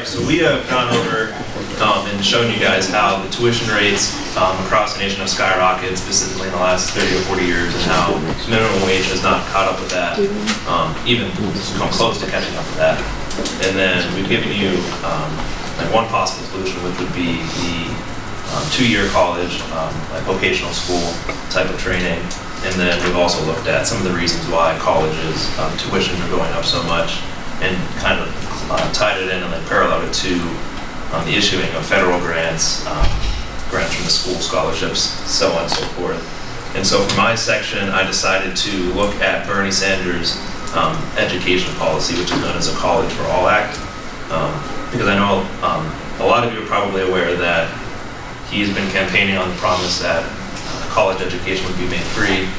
Alright, so we have gone over and shown you guys how the tuition rates across the nation have skyrocketed, specifically in the last 30 or 40 years, and how minimum wage has not caught up with that, even come close to catching up with that. And then we've given you like one possible solution, which would be the 2-year college, like vocational school type of training. And then we've also looked at some of the reasons why colleges tuitions are going up so much, and kind of tied it in and then paralleled it to the issuing of federal grants, grants from the school scholarships, so on and so forth. And so for my section, I decided to look at Bernie Sanders' education policy, which is known as a College for All Act, because I know a lot of you are probably aware that he's been campaigning on the promise that college education would be made free,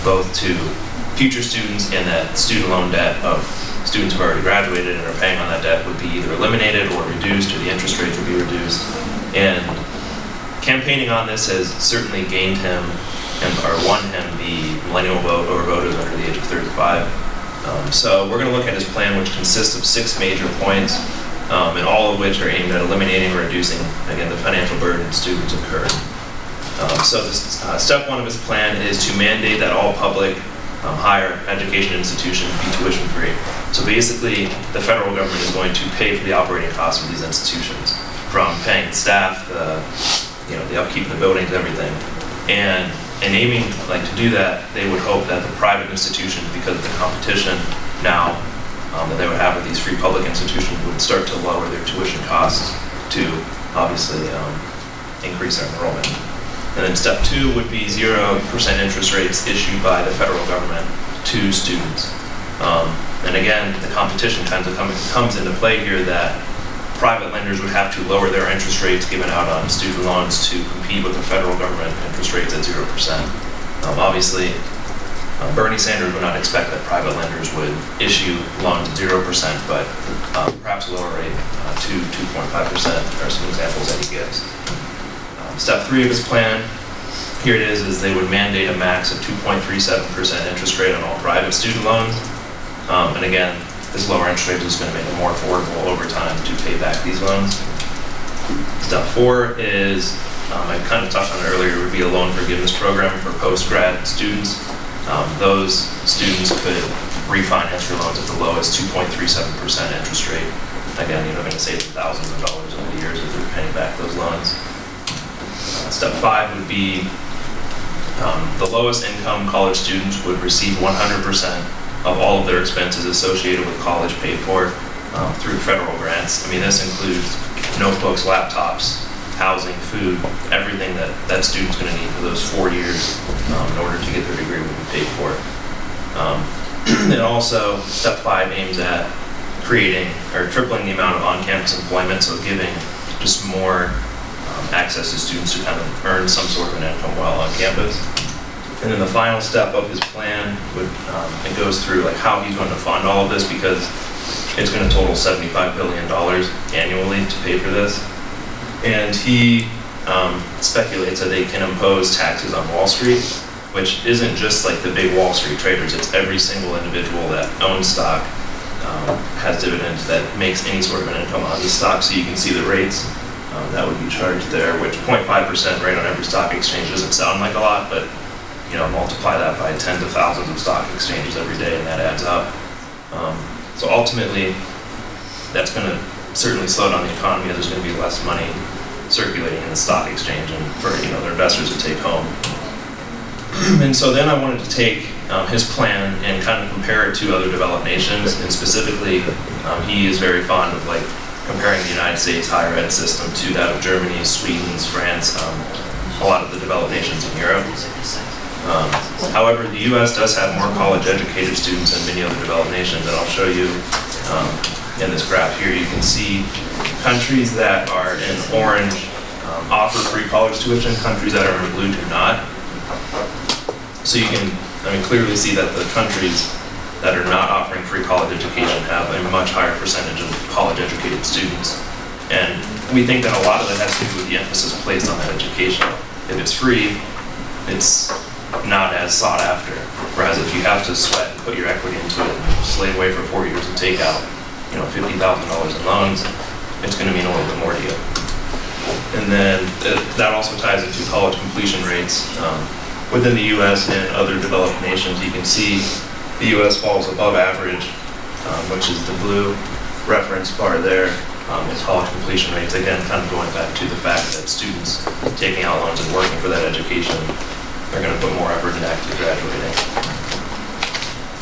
both to future students, and that student loan debt of students who have already graduated and are paying on that debt would be either eliminated or reduced, or the interest rates would be reduced. And campaigning on this has certainly gained him, or won him, the millennial vote over voters under the age of 35. So we're going to look at his plan, which consists of 6 major points, and all of which are aimed at eliminating or reducing, again, the financial burden students incur. So step 1 of his plan is to mandate that all public higher education institutions be tuition free. So basically, the federal government is going to pay for the operating costs of these institutions, from paying staff, the upkeep of the buildings, everything. And aiming to do that, they would hope that the private institutions, because of the competition now that they would have with these free public institutions, would start to lower their tuition costs to obviously increase their enrollment. And then step 2 would be 0% interest rates issued by the federal government to students. And again, the competition kind of comes into play here, that private lenders would have to lower their interest rates given out on student loans to compete with the federal government interest rates at 0%. Obviously, Bernie Sanders would not expect that private lenders would issue loans at 0%, but perhaps a lower rate, 2.5% are some examples that he gives. Step 3 of his plan, here it is they would mandate a max of 2.37% interest rate on all private student loans. And again, this lower interest rate is going to make it more affordable over time to pay back these loans. Step 4 is, I kind of touched on it earlier, would be a loan forgiveness program for post-grad students. Those students could refinance their loans at the lowest 2.37% interest rate. Again, going to save them thousands of dollars over the years as they're paying back those loans. Step 5 would be the lowest income college students would receive 100% of all of their expenses associated with college paid for through federal grants. I mean, this includes notebooks, laptops, housing, food, everything that student's going to need for those 4 years in order to get their degree would be paid for. And also, step 5 aims at creating or tripling the amount of on-campus employment, so giving just more access to students to kind of earn some sort of an income while on campus. And then the final step of his plan would, it goes through how he's going to fund all of this, because it's going to total $75 billion annually to pay for this. And he speculates that they can impose taxes on Wall Street, which isn't just the big Wall Street traders, it's every single individual that owns stock, has dividends, that makes any sort of an income on these stocks. So you can see the rates that would be charged there, which 0.5% rate on every stock exchange doesn't sound like a lot, but multiply that by tens of thousands of stock exchanges every day, and that adds up. So ultimately, that's going to certainly slow down the economy, as there's going to be less money circulating in the stock exchange and for their investors to take home. And so then I wanted to take his plan and kind of compare it to other developed nations, and specifically, he is very fond of comparing the United States higher ed system to that of Germany, Sweden, France, a lot of the developed nations in Europe. However, the U.S. does have more college-educated students than many other developed nations, and I'll show you in this graph here. You can see countries that are in orange offer free college tuition, countries that are in blue do not. So you can clearly see that the countries that are not offering free college education have a much higher percentage of college-educated students. And we think that a lot of that has to do with the emphasis placed on that education. If it's free, it's not as sought after. Whereas if you have to sweat and put your equity into it and slave away for 4 years and take out, $50,000 in loans, it's going to mean a little bit more to you. And then that also ties into college completion rates. Within the U.S. and other developed nations, you can see the U.S. falls above average, which is the blue reference bar there. Is college completion rates. Again, kind of going back to the fact that students taking out loans and working for that education are going to put more effort into actually graduating.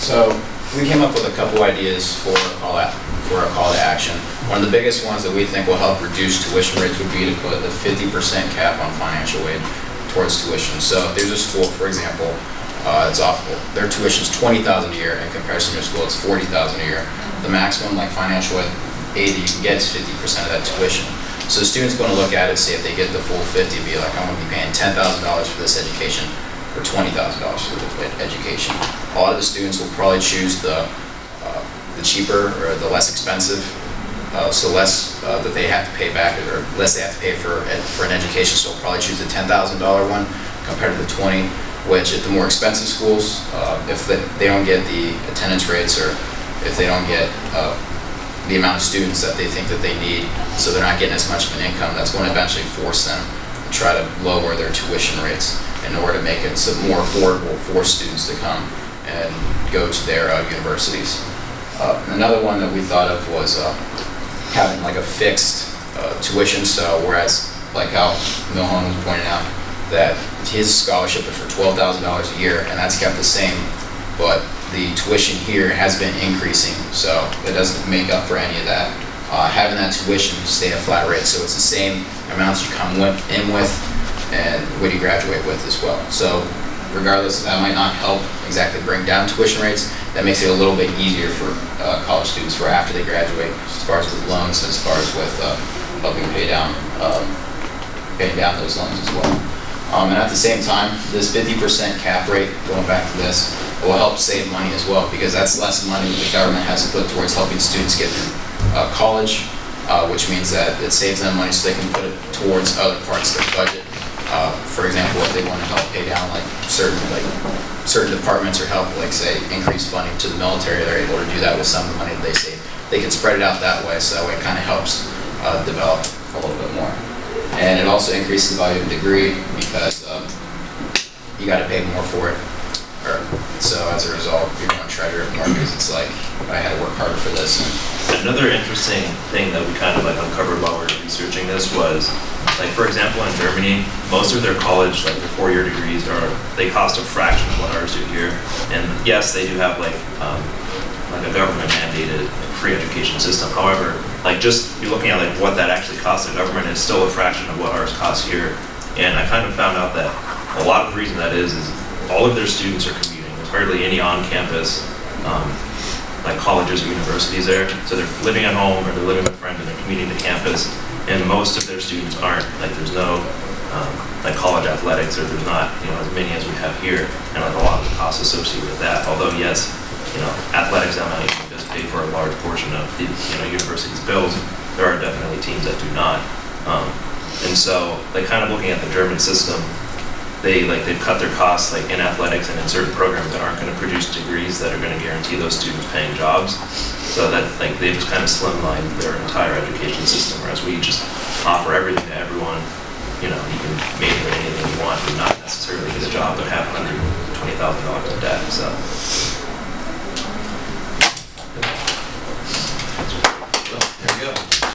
So we came up with a couple ideas for a call to action. One of the biggest ones that we think will help reduce tuition rates would be to put a 50% cap on financial aid towards tuition. So if there's a school, for example, it's awful. Their tuition is $20,000 a year. In comparison to a school, it's $40,000 a year. The maximum, like financial aid you can get is 50% of that tuition. So the student's going to look at it, say if they get the full 50, be like, I'm going to be paying $10,000 for this education, or $20,000 for the education. A lot of the students will probably choose the cheaper or the less expensive, so less that they have to pay back, or less they have to pay for an education. So they'll probably choose the $10,000 one compared to the 20. Which at the more expensive schools, if they don't get the attendance rates, or if they don't get the amount of students that they think that they need, so they're not getting as much of an income, that's going to eventually force them to try to lower their tuition rates in order to make it more affordable for students to come and go to their universities. Another one that we thought of was having like a fixed tuition. So whereas, like how Milhon was pointing out, that his scholarship is for $12,000 a year, and that's kept the same, but the tuition here has been increasing, so it doesn't make up for any of that. Having that tuition stay at a flat rate, so it's the same amounts you come in with and what you graduate with as well. So regardless, that might not help exactly bring down tuition rates. That makes it a little bit easier for college students for after they graduate, as far as with loans, as far as with helping paying down those loans as well. And at the same time, this 50% cap rate, going back to this, will help save money as well, because that's less money the government has to put towards helping students get through college, which means that it saves them money so they can put it towards other parts of their budget. For example, if they want to help pay down like certain departments, or help, like say, increase funding to the military, they're able to do that with some of the money that they save. They can spread it out that way, so that way it kind of helps develop a little bit more. And it also increases the value of a degree, because you got to pay more for it. So as a result, you're going to treasure it more, because it's like, I had to work harder for this. Another interesting thing that we kind of like uncovered while we were researching this was, like for example, in Germany, most of their college, like their 4-year degrees, they cost a fraction of what ours do here. And yes, they do have like a government mandated free education system. However, like just you're looking at like what that actually costs the government, is still a fraction of what ours costs here. And I kind of found out that a lot of the reason that is all of their students are commuting. There's hardly any on-campus like colleges or universities there. So they're living at home, or they're living with friends, and they're commuting to campus. And most of their students aren't, like there's no like college athletics, or there's not as many as we have here, and like a lot of the costs associated with that. Although yes, athletics MIU does pay for a large portion of the university's bills, there are definitely teams that do not. And so, like kind of looking at the German system, they've cut their costs like in athletics and in certain programs that aren't going to produce degrees that are going to guarantee those students paying jobs. So that like they just kind of slimlined their entire education system, whereas we just offer everything to everyone. You can major in anything you want, but not necessarily get a job, but have $120,000 in debt. So.